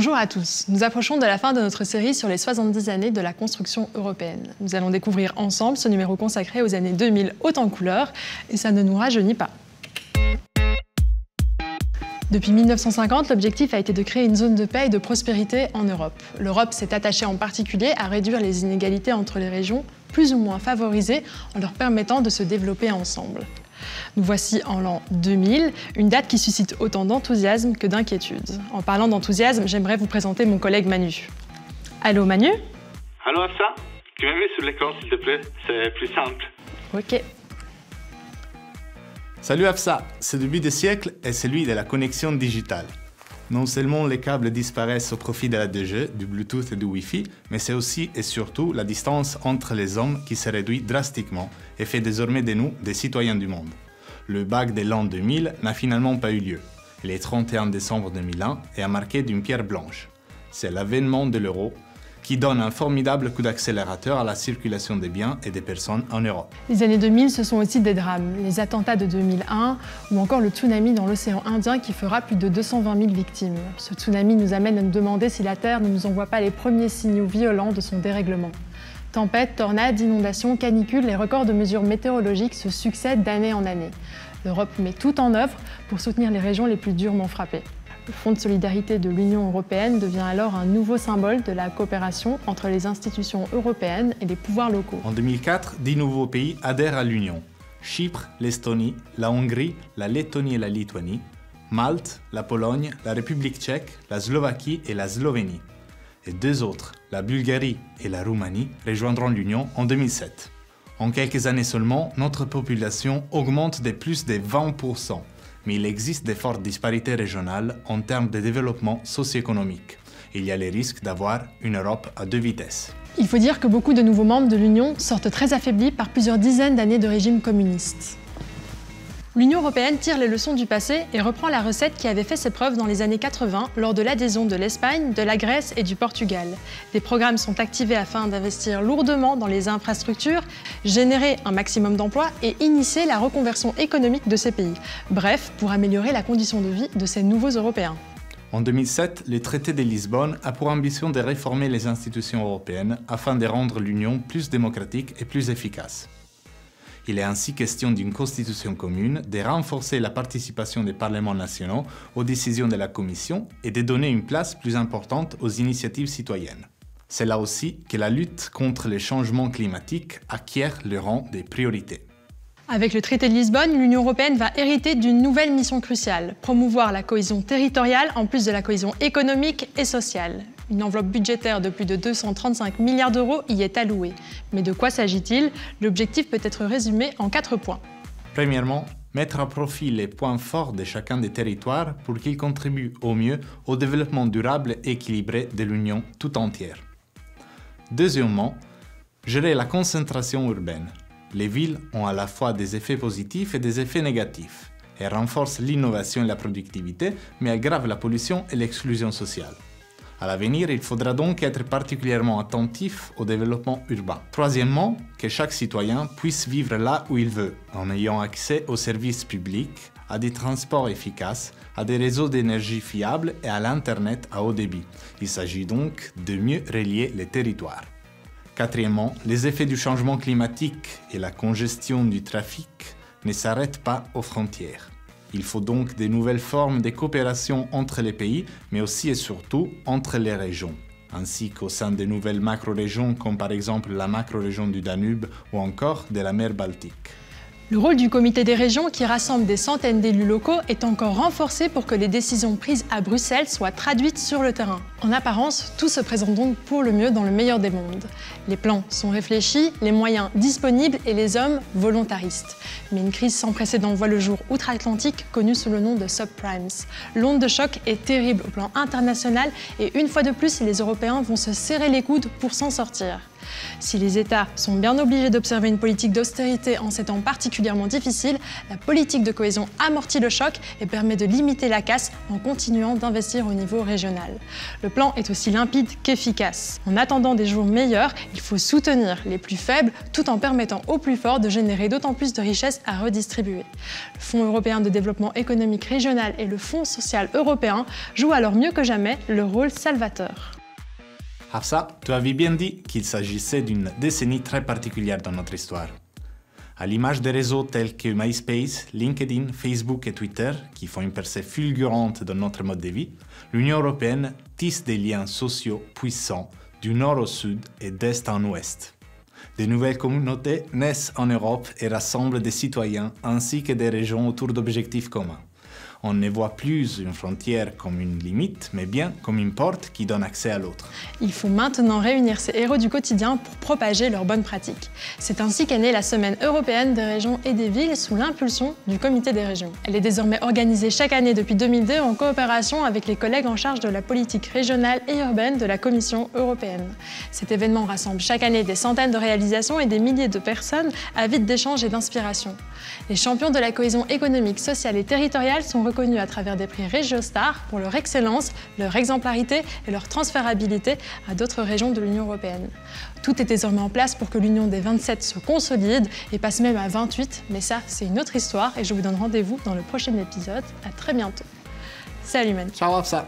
Bonjour à tous. Nous approchons de la fin de notre série sur les 70 années de la construction européenne. Nous allons découvrir ensemble ce numéro consacré aux années 2000 haut en couleurs et ça ne nous rajeunit pas. Depuis 1950, l'objectif a été de créer une zone de paix et de prospérité en Europe. L'Europe s'est attachée en particulier à réduire les inégalités entre les régions plus ou moins favorisées en leur permettant de se développer ensemble. Nous voici en l'an 2000, une date qui suscite autant d'enthousiasme que d'inquiétude. En parlant d'enthousiasme, j'aimerais vous présenter mon collègue Manu. Allô Manu? Allô Afsa? Tu m'as mis sur l'écran s'il te plaît, c'est plus simple. Ok. Salut Afsa, ce début de siècle est celui de la connexion digitale. Non seulement les câbles disparaissent au profit de la 2G, du Bluetooth et du Wi-Fi, mais c'est aussi et surtout la distance entre les hommes qui se réduit drastiquement et fait désormais de nous des citoyens du monde. Le bac de l'an 2000 n'a finalement pas eu lieu. Le 31 décembre 2001 est marqué d'une pierre blanche. C'est l'avènement de l'euro qui donne un formidable coup d'accélérateur à la circulation des biens et des personnes en Europe. Les années 2000, ce sont aussi des drames. Les attentats de 2001 ou encore le tsunami dans l'océan Indien qui fera plus de 220 000 victimes. Ce tsunami nous amène à nous demander si la Terre ne nous envoie pas les premiers signaux violents de son dérèglement. Tempêtes, tornades, inondations, canicules, les records de mesures météorologiques se succèdent d'année en année. L'Europe met tout en œuvre pour soutenir les régions les plus durement frappées. Le Fonds de solidarité de l'Union européenne devient alors un nouveau symbole de la coopération entre les institutions européennes et les pouvoirs locaux. En 2004, 10 nouveaux pays adhèrent à l'Union. Chypre, l'Estonie, la Hongrie, la Lettonie et la Lituanie, Malte, la Pologne, la République tchèque, la Slovaquie et la Slovénie. Et deux autres, la Bulgarie et la Roumanie, rejoindront l'Union en 2007. En quelques années seulement, notre population augmente de plus de 20%. Mais il existe de fortes disparités régionales en termes de développement socio-économique. Il y a les risques d'avoir une Europe à deux vitesses. Il faut dire que beaucoup de nouveaux membres de l'Union sortent très affaiblis par plusieurs dizaines d'années de régime communiste. L'Union européenne tire les leçons du passé et reprend la recette qui avait fait ses preuves dans les années 80 lors de l'adhésion de l'Espagne, de la Grèce et du Portugal. Des programmes sont activés afin d'investir lourdement dans les infrastructures, générer un maximum d'emplois et initier la reconversion économique de ces pays. Bref, pour améliorer la condition de vie de ces nouveaux Européens. En 2007, le traité de Lisbonne a pour ambition de réformer les institutions européennes afin de rendre l'Union plus démocratique et plus efficace. Il est ainsi question d'une constitution commune, de renforcer la participation des parlements nationaux aux décisions de la Commission et de donner une place plus importante aux initiatives citoyennes. C'est là aussi que la lutte contre les changements climatiques acquiert le rang des priorités. Avec le traité de Lisbonne, l'Union européenne va hériter d'une nouvelle mission cruciale, promouvoir la cohésion territoriale en plus de la cohésion économique et sociale. Une enveloppe budgétaire de plus de 235 milliards d'euros y est allouée. Mais de quoi s'agit-il? L'objectif peut être résumé en 4 points. Premièrement, mettre à profit les points forts de chacun des territoires pour qu'ils contribuent au mieux au développement durable et équilibré de l'Union tout entière. Deuxièmement, gérer la concentration urbaine. Les villes ont à la fois des effets positifs et des effets négatifs. Elles renforcent l'innovation et la productivité, mais aggravent la pollution et l'exclusion sociale. À l'avenir, il faudra donc être particulièrement attentif au développement urbain. Troisièmement, que chaque citoyen puisse vivre là où il veut, en ayant accès aux services publics, à des transports efficaces, à des réseaux d'énergie fiables et à l'Internet à haut débit. Il s'agit donc de mieux relier les territoires. Quatrièmement, les effets du changement climatique et la congestion du trafic ne s'arrêtent pas aux frontières. Il faut donc de nouvelles formes de coopération entre les pays, mais aussi et surtout entre les régions, ainsi qu'au sein de nouvelles macro-régions comme par exemple la macro-région du Danube ou encore de la mer Baltique. Le rôle du comité des régions, qui rassemble des centaines d'élus locaux, est encore renforcé pour que les décisions prises à Bruxelles soient traduites sur le terrain. En apparence, tout se présente donc pour le mieux dans le meilleur des mondes. Les plans sont réfléchis, les moyens disponibles et les hommes volontaristes. Mais une crise sans précédent voit le jour outre-Atlantique, connue sous le nom de subprimes. L'onde de choc est terrible au plan international et une fois de plus, les Européens vont se serrer les coudes pour s'en sortir. Si les États sont bien obligés d'observer une politique d'austérité en ces temps particulièrement difficiles, la politique de cohésion amortit le choc et permet de limiter la casse en continuant d'investir au niveau régional. Le plan est aussi limpide qu'efficace. En attendant des jours meilleurs, il faut soutenir les plus faibles tout en permettant aux plus forts de générer d'autant plus de richesses à redistribuer. Le Fonds européen de développement économique régional et le Fonds social européen jouent alors mieux que jamais le rôle salvateur. Hafsa, tu avais bien dit qu'il s'agissait d'une décennie très particulière dans notre histoire. À l'image des réseaux tels que MySpace, LinkedIn, Facebook et Twitter, qui font une percée fulgurante dans notre mode de vie, l'Union européenne tisse des liens sociaux puissants du nord au sud et d'est en ouest. De nouvelles communautés naissent en Europe et rassemblent des citoyens ainsi que des régions autour d'objectifs communs. On ne voit plus une frontière comme une limite, mais bien comme une porte qui donne accès à l'autre. Il faut maintenant réunir ces héros du quotidien pour propager leurs bonnes pratiques. C'est ainsi qu'est née la Semaine européenne des régions et des villes sous l'impulsion du Comité des régions. Elle est désormais organisée chaque année depuis 2002 en coopération avec les collègues en charge de la politique régionale et urbaine de la Commission européenne. Cet événement rassemble chaque année des centaines de réalisations et des milliers de personnes avides d'échanges et d'inspiration. Les champions de la cohésion économique, sociale et territoriale sont reconnus à travers des prix Régiostar pour leur excellence, leur exemplarité et leur transférabilité à d'autres régions de l'Union européenne. Tout est désormais en place pour que l'Union des 27 se consolide et passe même à 28, mais ça, c'est une autre histoire et je vous donne rendez-vous dans le prochain épisode. À très bientôt. Salut Man. Ciao Hafsa.